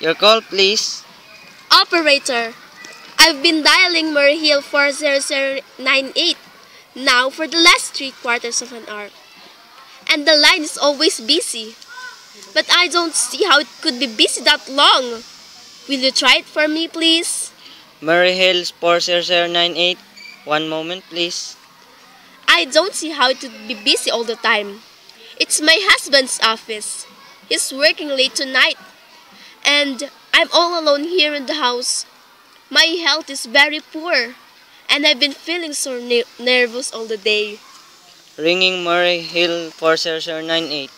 Your call, please. Operator, I've been dialing Murray Hill 40098 now for the last 3/4 of an hour. And the line is always busy. But I don't see how it could be busy that long. Will you try it for me, please? Murray Hills 40098. One moment, please. I don't see how it would be busy all the time. It's my husband's office. He's working late tonight. And I'm all alone here in the house. My health is very poor. And I've been feeling so nervous all the day. Ringing Murray Hill 40098.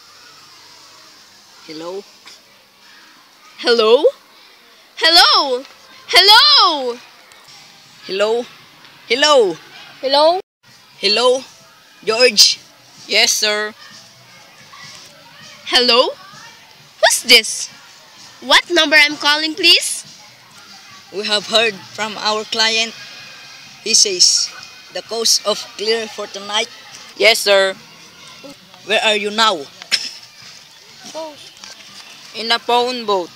Hello? Hello? Hello? Hello? Hello? Hello? Hello? Hello? George? Yes, sir. Hello? Who's this? What number I'm calling, please? We have heard from our client. He says the coast of clear for tonight. Yes, sir. Where are you now? In a phone boat.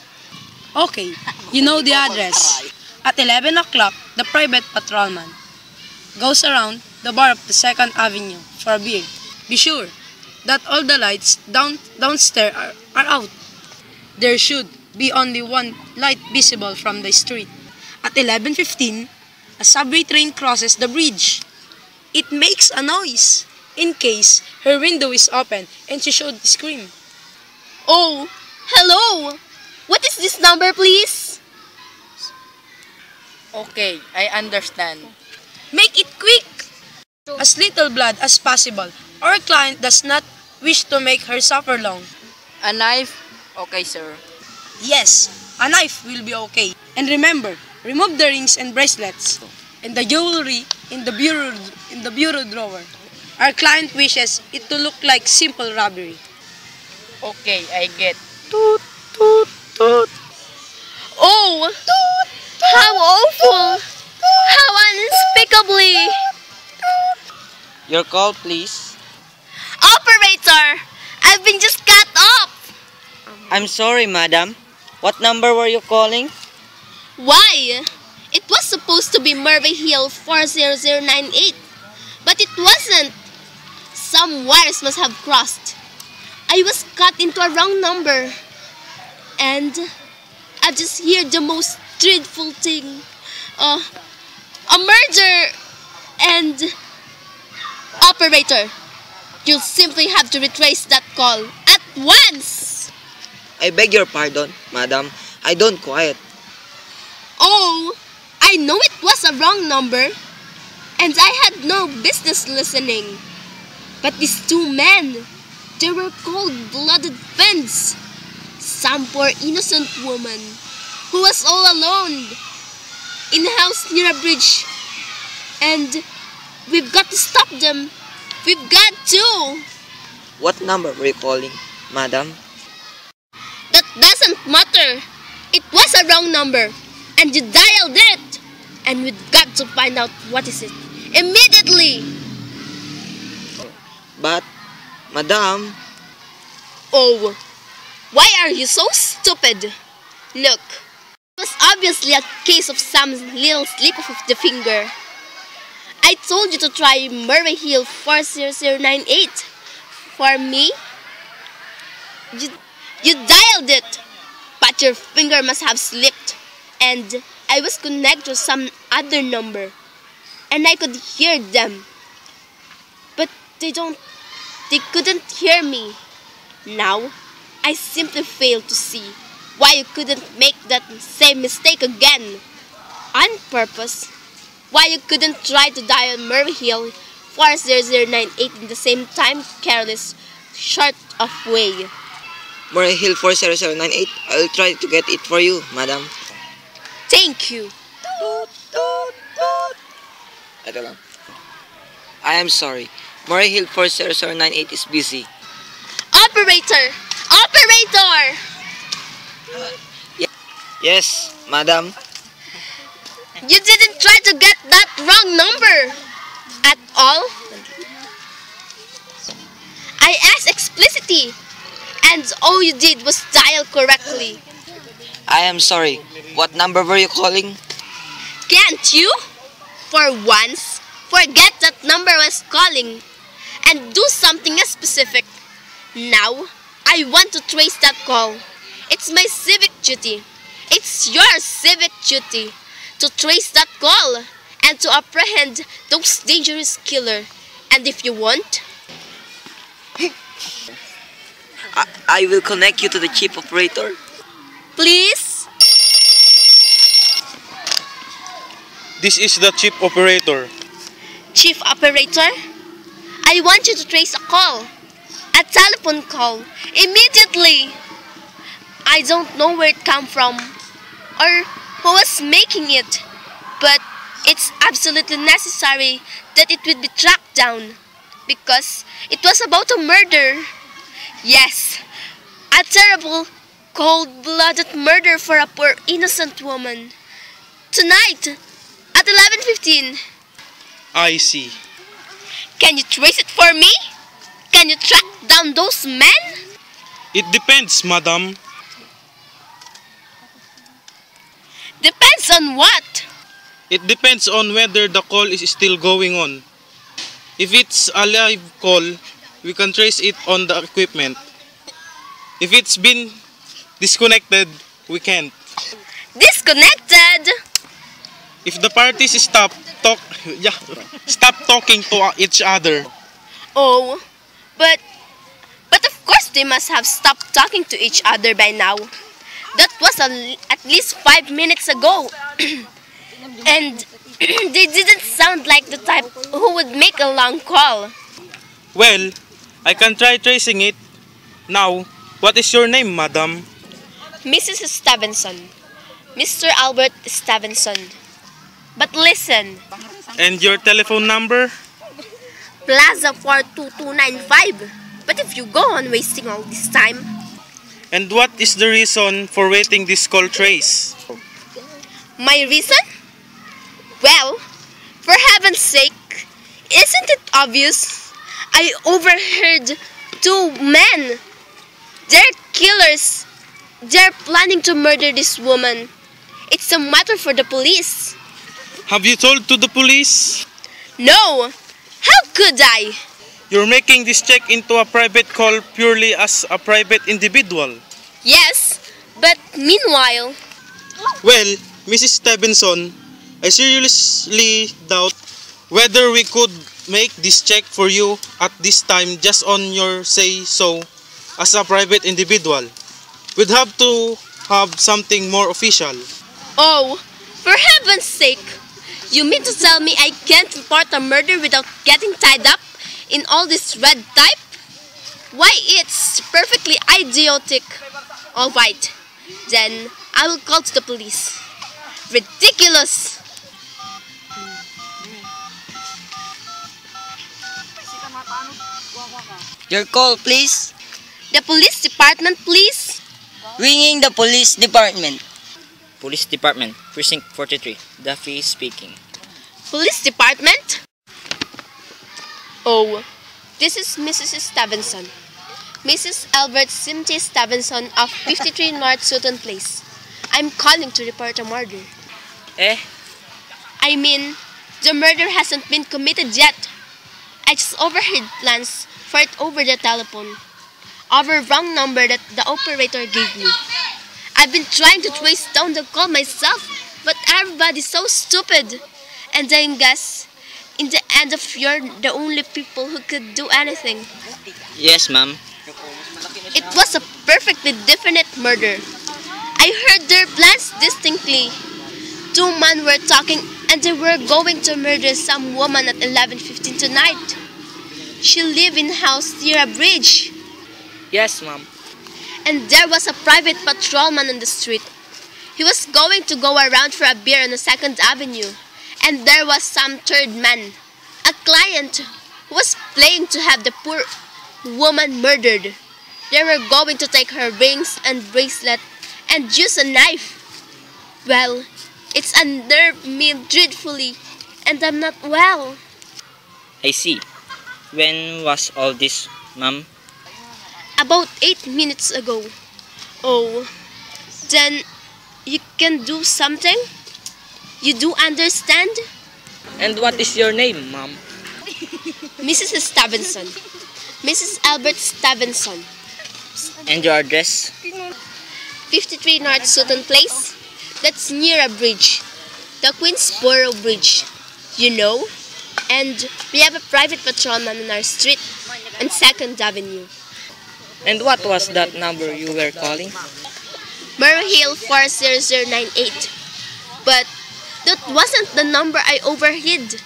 Okay, you know the address. At 11 o'clock, the private patrolman goes around the bar of the 2nd Avenue for a beer. Be sure that all the lights downstairs are out. There should be only one light visible from the street. At 11:15, a subway train crosses the bridge. It makes a noise in case her window is open and she should scream. Oh, hello! What is this number, please? Okay, I understand. Make it quick! As little blood as possible. Our client does not wish to make her suffer long. A knife? Okay, sir. Yes, a knife will be okay. And remember, remove the rings and bracelets and the jewelry in the bureau drawer. Our client wishes it to look like simple robbery. Okay, I get. Toot, toot, toot. Oh! How awful! How unspeakably! Your call, please. Operator! I've been just cut off! I'm sorry, madam. What number were you calling? Why? It was supposed to be Murray Hill 40098, but it wasn't. Some wires must have crossed. I was cut into a wrong number. And I just heard the most dreadful thing. A murder! And... Operator, you'll simply have to retrace that call at once! I beg your pardon, madam. I don't quiet. Oh, I know it was a wrong number. And I had no business listening. But these two men, they were cold-blooded fiends. Some poor innocent woman who was all alone in a house near a bridge. And we've got to stop them. We've got to. What number were you calling, madam? That doesn't matter. It was a wrong number. And you dialed it. And we've got to find out what is it. Immediately. But, madam... Oh, why are you so stupid? Look, it was obviously a case of some little slip of the finger. I told you to try Murray Hill 40098. For me, you dialed it, but your finger must have slipped, and I was connected to some other number, and I could hear them, but they couldn't hear me. Now, I simply fail to see why you couldn't make that same mistake again. On purpose. Why you couldn't try to dial Murray Hill 40098 in the same time, careless, short of way. Murray Hill 40098. I'll try to get it for you, madam. Thank you. Ito lang. I am sorry. Murray Hill 40098 is busy. Operator! Operator! Yes, madam. You didn't try to get that wrong number at all. I asked explicitly, and all you did was dial correctly. I am sorry. What number were you calling? Can't you, for once, forget that number was calling and do something specific? Now, I want to trace that call. It's my civic duty. It's your civic duty to trace that call and to apprehend those dangerous killer. And if you want, I will connect you to the chief operator. please. This is the chief operator. Chief operator, I want you to trace a call. A telephone call. Immediately. I don't know where it came from or who was making it. But it's absolutely necessary that it would be tracked down. Because it was about a murder. Yes. A terrible, cold-blooded murder for a poor innocent woman. Tonight, at 11:15. I see. Can you trace it for me? Can you track down those men? It depends, madam. Depends on what? It depends on whether the call is still going on. If it's a live call, we can trace it on the equipment. If it's been disconnected, we can't. Disconnected? If the parties stop talking to each other, Oh, but of course they must have stopped talking to each other by now. That was at least 5 minutes ago. And they didn't sound like the type who would make a long call. well, I can try tracing it. Now, what is your name, madam? Mrs. Stevenson. Mr. Albert Stevenson. But listen, And your telephone number? Plaza 42295. But if you go on wasting all this time, And what is the reason for waiting this call trace? my reason? Well, for heaven's sake, isn't it obvious? I overheard two men. They're killers. They're planning to murder this woman. It's a matter for the police. Have you told to the police? No! How could I? You're making this check into a private call purely as a private individual. Yes, but meanwhile, Well, Mrs. Stevenson, I seriously doubt whether we could make this check for you at this time just on your say-so as a private individual. We'd have to have something more official. oh, for heaven's sake, you mean to tell me I can't report a murder without getting tied up in all this red tape? Why, it's perfectly idiotic. All right, then I will call to the police. Ridiculous! Your call, please. The police department, please. Ringing the police department. Police department, precinct 43. Duffy speaking. Police department? Oh, this is Mrs. Stevenson. Mrs. Albert Cynthia Stevenson of 53 North Sutton Place. I'm calling to report a murder. Eh? I mean, the murder hasn't been committed yet. I just overheard plans for it over the telephone. Over wrong number that the operator gave me. I've been trying to trace down the call myself, but everybody's so stupid. And I guess, in the end of you're the only people who could do anything. Yes, ma'am. It was a perfectly definite murder. I heard their plans distinctly. Two men were talking and they were going to murder some woman at 11:15 tonight. She lived in a house near a bridge. Yes, ma'am. And there was a private patrolman on the street. He was going to go around for a beer on the 2nd Avenue. And there was some third man, a client who was playing to have the poor woman murdered. They were going to take her rings and bracelet and use a knife. Well, it's unnerved me dreadfully, and I'm not well. I see. When was all this, ma'am? About 8 minutes ago. Oh, then You can do something? You do understand? And what is your name, ma'am? Mrs. Stevenson. Mrs. Albert Stevenson. And your address? 53 North Sutton Place. That's near a bridge. The Queensboro Bridge. You know? And we have a private patrolman on our street on 2nd Avenue. And what was that number you were calling? Murray Hill 40098. But that wasn't the number I overheard.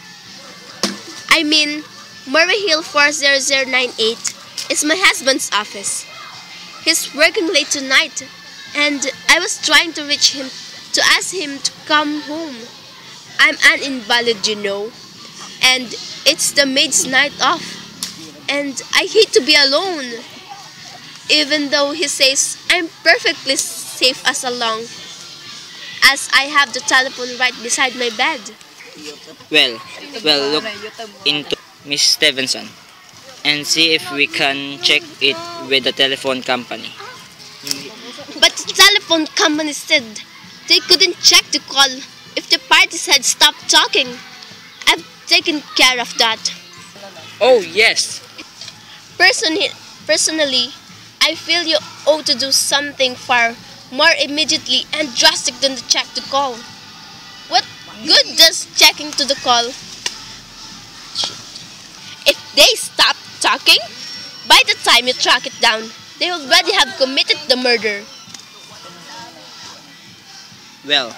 I mean, Murray Hill 40098 is my husband's office. He's working late tonight, and I was trying to reach him to ask him to come home. I'm an invalid, you know, and it's the maid's night off, and I hate to be alone. Even though he says I'm perfectly safe as long as I have the telephone right beside my bed. Well, look into Miss Stevenson and see if we can check it with the telephone company. But the telephone company said they couldn't check the call if the parties had stopped talking. I've taken care of that. Oh, yes. Personally, I feel you ought to do something far more immediately and drastic than to check the call. What good does checking to the call? If they stop talking, by the time you track it down, they already have committed the murder. Well,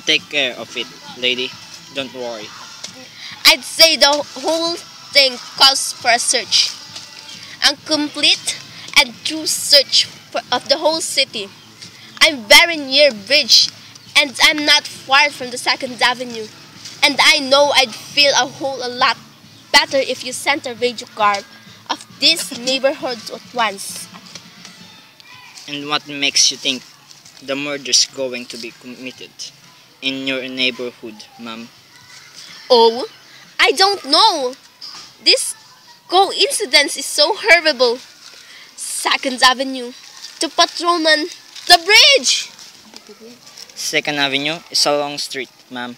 take care of it, lady. Don't worry. I'd say the whole thing calls for a search. A complete and true search of the whole city. I'm very near bridge, and I'm not far from the 2nd Avenue. And I know I'd feel a whole lot better if you sent a radio car of this neighborhood at once. And what makes you think the murder's going to be committed in your neighborhood, ma'am? Oh, I don't know. This coincidence is so horrible. 2nd Avenue, the patrolman, the bridge! 2nd Avenue is a long street, ma'am.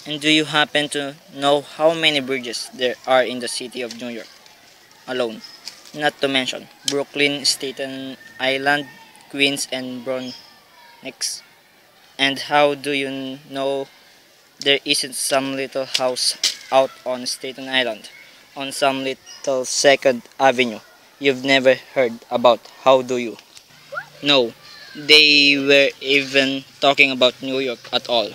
And do you happen to know how many bridges there are in the city of New York alone? Not to mention Brooklyn, Staten Island, Queens, and Bronx. And how do you know there isn't some little house out on Staten Island, on some little 2nd Avenue you've never heard about? How do you? No, they were even talking about New York at all.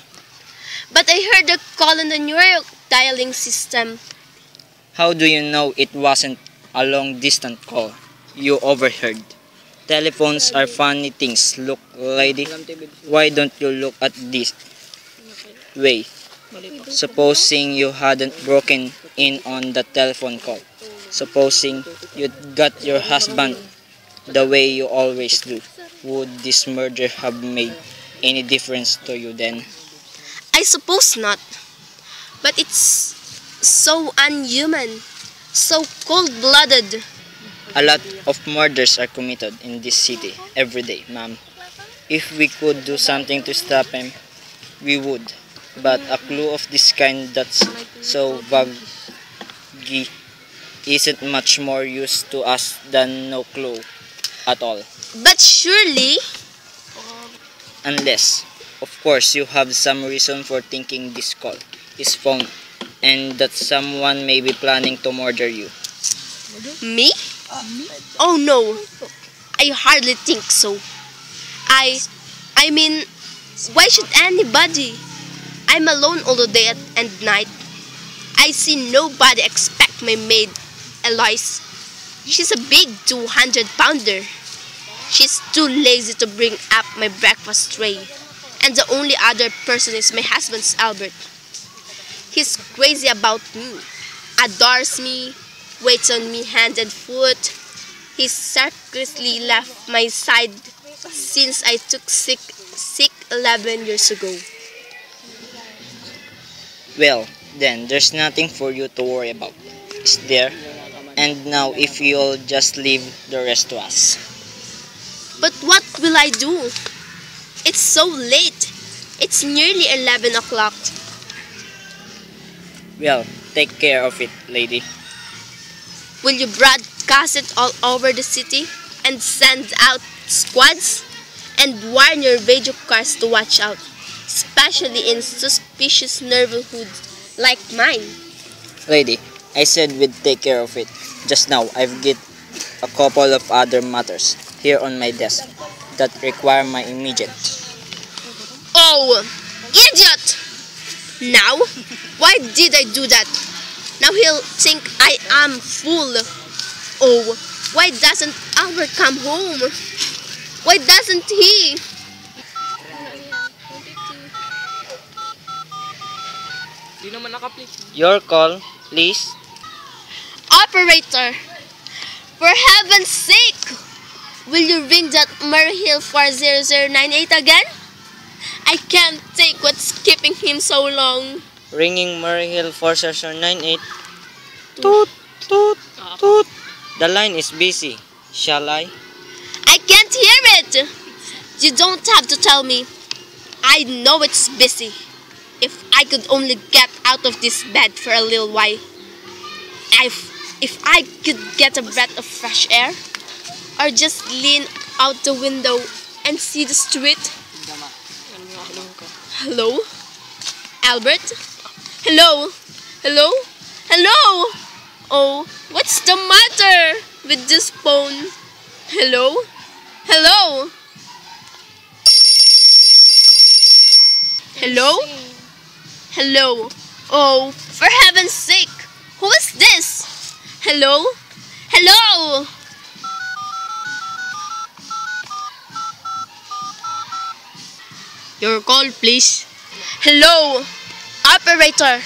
But I heard the call on the New York dialing system. How do you know it wasn't a long-distance call you overheard? Telephones are funny things. Look, lady, why don't you look at this way? Supposing you hadn't broken in on the telephone call. Supposing you'd got your husband the way you always do. Would this murder have made any difference to you then? I suppose not. But it's so unhuman, so cold-blooded. A lot of murders are committed in this city every day, ma'am. If we could do something to stop them, we would. But a clue of this kind that's so vague isn't much more use to us than no clue at all. But surely, Unless, of course, you have some reason for thinking this call is phone and that someone may be planning to murder you. me? Oh no, I hardly think so. I mean, why should anybody? I'm alone all the day and night. I see nobody except my maid, Eloise. She's a big 200-pounder. She's too lazy to bring up my breakfast tray. And the only other person is my husband's Albert. He's crazy about me, adores me, waits on me hand and foot. He's secretly left my side since I took sick 11 years ago. Well, then there's nothing for you to worry about, is there? And now if you'll just leave the rest to us. But what will I do? It's so late. It's nearly 11 o'clock. Well, take care of it, lady. Will you broadcast it all over the city and send out squads and warn your radio cars to watch out, especially in suspicious neighborhoods like mine? Lady, I said we'd take care of it. Just now, I've got a couple of other matters here on my desk that require my immediate. Oh, idiot! Now, why did I do that? Now he'll think I am fool. Oh, why doesn't Albert come home? Why doesn't he? Your call, please. Operator, for heaven's sake, will you ring that Murray Hill 40098 again? I can't take what's keeping him so long. Ringing Murray Hill 40098. Toot, toot, toot. The line is busy. Shall I? I can't hear it. You don't have to tell me. I know it's busy. If I could only get out of this bed for a little while. If I could get a breath of fresh air. Or just lean out the window and see the street. Hello? Albert? Hello? Hello? Hello? Oh, what's the matter with this phone? Hello? Hello? Hello? Hello? Oh, for heaven's sake, who is this? Hello? Hello? Your call, please. Hello? Operator,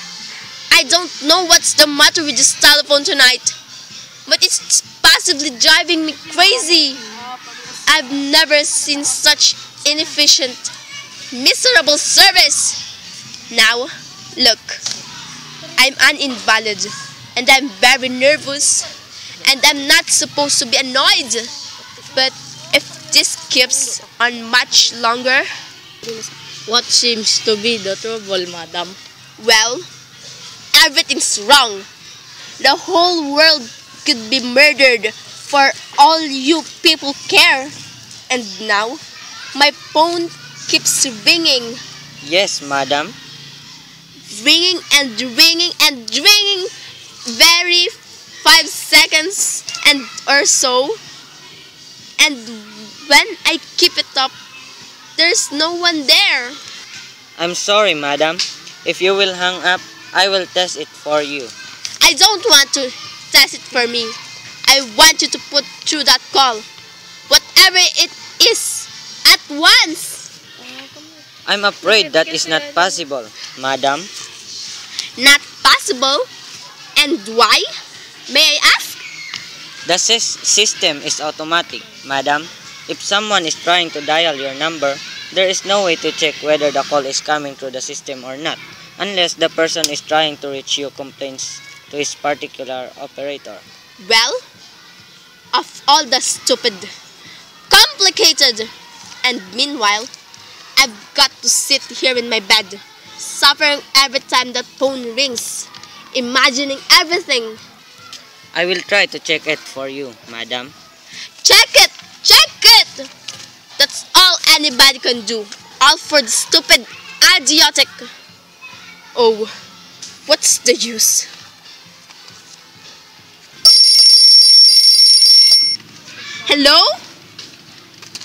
I don't know what's the matter with this telephone tonight, but it's possibly driving me crazy. I've never seen such inefficient, miserable service. Now, look, I'm an invalid, and I'm very nervous, and I'm not supposed to be annoyed. But if this keeps on much longer, What seems to be the trouble, madam? well, everything's wrong. The whole world could be murdered for all you people care. And now, my phone keeps ringing, Yes, madam. ringing and ringing and ringing. Very 5 seconds and or so. And when I keep it up, there's no one there. I'm sorry, madam. If you will hang up, I will test it for you. I don't want to test it for me. I want you to put through that call. Whatever it is, at once. I'm afraid that is not possible, madam. Not possible? And why? May I ask? The system is automatic, madam. If someone is trying to dial your number, there is no way to check whether the call is coming through the system or not, unless the person is trying to reach you complaints to his particular operator. Well, of all the stupid, complicated, and meanwhile, I've got to sit here in my bed, suffering every time that phone rings, imagining everything. I will try to check it for you, madam. Check it! Check it! That's all anybody can do. All for the stupid, idiotic. Oh, what's the use? Hello?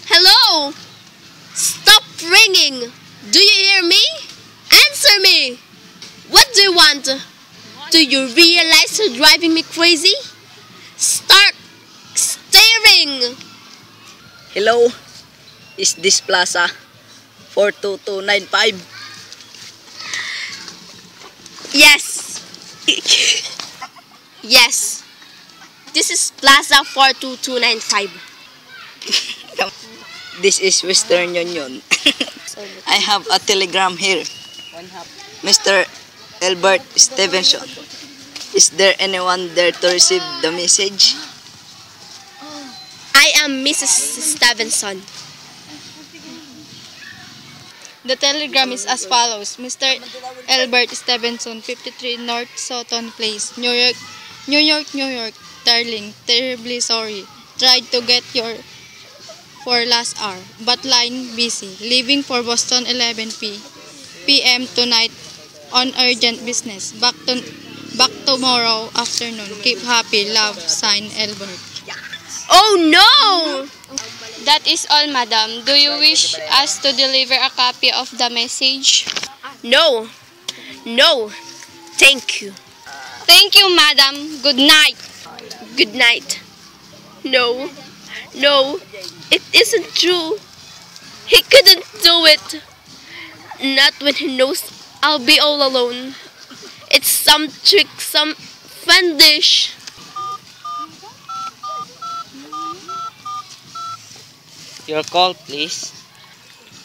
Hello? Stop ringing! Do you hear me? Answer me! What do you want? Do you realize you're driving me crazy? Start staring! Hello? Is this Plaza 42295? Yes. Yes. This is Plaza 42295. This is Western Union. I have a telegram here. Mr. Albert Stevenson. Is there anyone there to receive the message? I am Mrs. Stevenson. The telegram is as follows. Mr. Albert Stevenson, 53 North Sutton Place, New York, New York, New York. Darling, terribly sorry. Tried to get your for last hour, but line busy. Leaving for Boston 11 p.m. tonight on urgent business. Back tomorrow afternoon. Keep happy. Love, signed Albert. Oh no! That is all, madam. Do you wish us to deliver a copy of the message? No. No. Thank you. Thank you, madam. Good night. Good night. No. No. It isn't true. He couldn't do it. Not when he knows I'll be all alone. It's some trick, some fandish. Your call, please.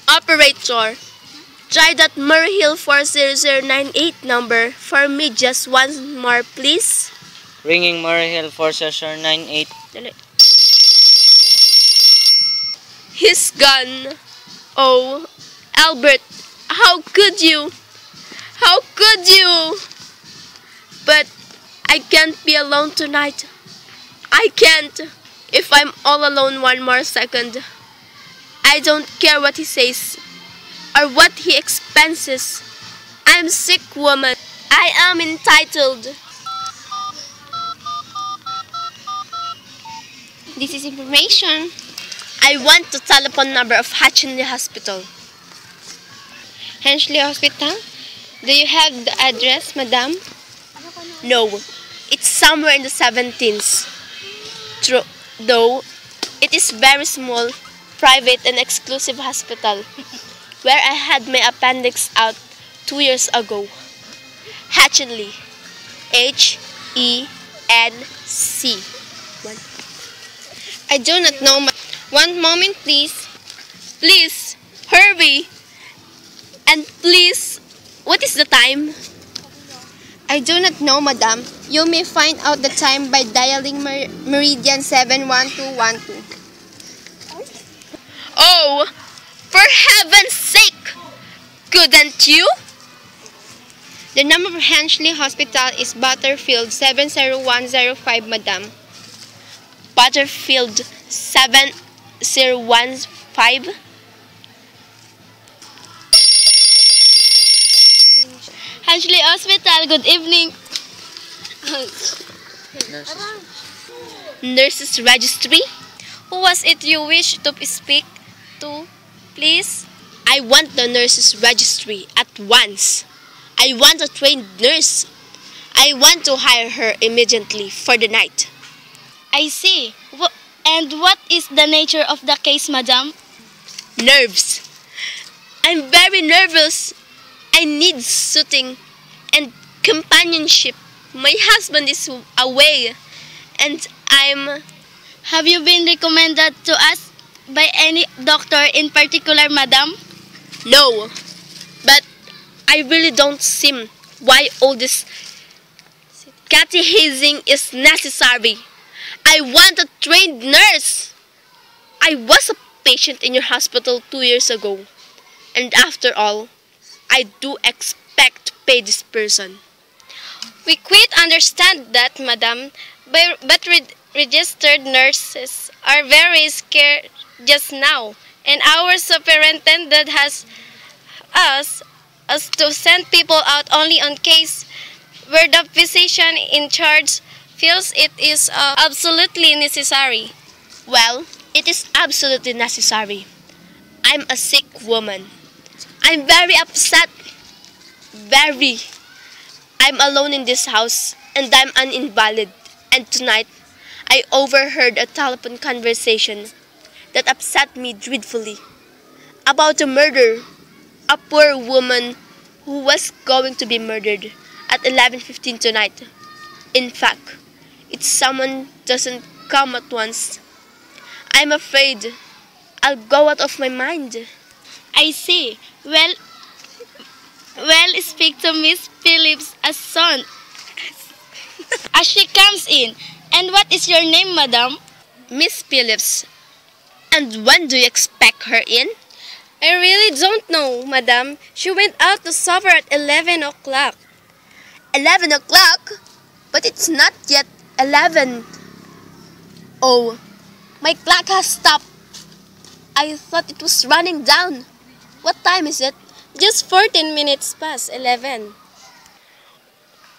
Operator, try that Murray Hill 40098 number for me just once more, please. Ringing Murray Hill 40098. Dali. He's gone. Oh, Albert, how could you? How could you? But I can't be alone tonight. I can't if I'm all alone one more second. I don't care what he says or what he expenses. I'm sick, woman. I am entitled. This is information. I want the telephone number of Hatchinley Hospital. Hensley Hospital? Do you have the address, madam? No, it's somewhere in the 17th. True, though, it is very small, private and exclusive hospital where I had my appendix out 2 years ago. Hatchinley. Henc. I do not know. One moment, please. Please, hurry. And please, what is the time? I do not know, madam. You may find out the time by dialing Meridian 71212. Oh, for heaven's sake! Couldn't you? The number for Hensley Hospital is Butterfield 70105, madam. Butterfield 7015. Hensley Hospital, good evening. Nurses Registry. Who was it you wish to speak to, please? I want the nurses registry at once. I want a trained nurse. I want to hire her immediately for the night. I see. And what is the nature of the case, madam? Nerves. I'm very nervous. I need soothing and companionship. My husband is away and I'm... Have you been recommended to us by any doctor in particular, madam? No, but I really don't see why all this catechizing is necessary. I want a trained nurse. I was a patient in your hospital 2 years ago. And after all, I do expect to pay this person. We quite understand that, madam, but registered nurses are very scarce just now, and our superintendent has asked us to send people out only on case where the physician in charge feels it is absolutely necessary. Well, it is absolutely necessary. I'm a sick woman. I'm very upset. Very. I'm alone in this house and I'm an invalid. And tonight, I overheard a telephone conversation that upset me dreadfully about a murder. A poor woman who was going to be murdered at 11:15 tonight. In fact, if someone doesn't come at once, I'm afraid I'll go out of my mind. I see. Well, speak to Miss Phillips as soon as she comes in. And what is your name, madam? Miss Phillips. And when do you expect her in? I really don't know, madam. She went out to supper at 11 o'clock. 11 o'clock? But it's not yet 11. Oh, my clock has stopped. I thought it was running down. What time is it? Just 14 minutes past 11.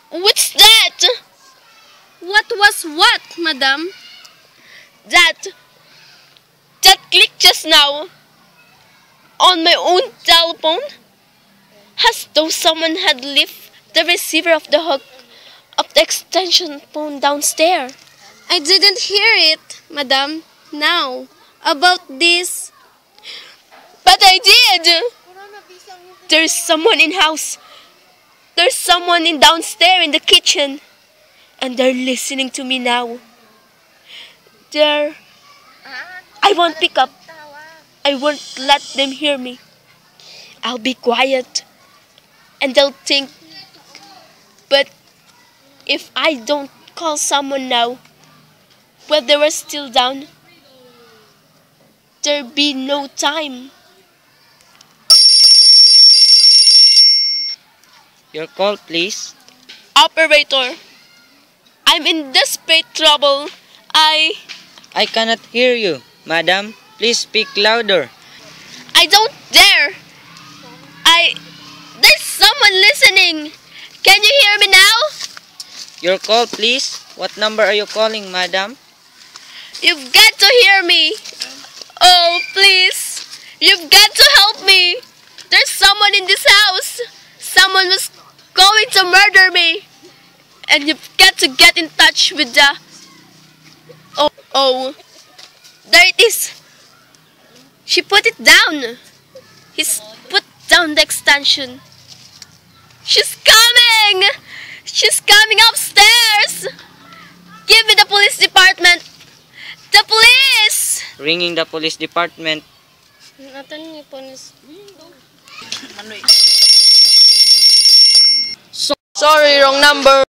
What's that? What was what, madam? That click just now on my own telephone, as though someone had lifted the receiver of the hook of the extension phone downstairs. I didn't hear it, madam, now, about this. But I did! There's someone in house. There's someone in downstairs in the kitchen. And they're listening to me now. I won't pick up. I won't let them hear me. I'll be quiet. And they'll think. But if I don't call someone now, while they were still down, there'll be no time. Your call, please. Operator, I'm in desperate trouble. I cannot hear you, madam. Please speak louder. I don't dare. There's someone listening. Can you hear me now? Your call, please. What number are you calling, madam? You've got to hear me. Oh, please. You've got to help me. There's someone in this house. Someone was going to murder me. And you've got to get in touch with the... Oh. There it is. She put it down. He's put down the extension. She's coming! She's coming upstairs! Give me the police department! The police! Ringing the police department. Sorry, wrong number.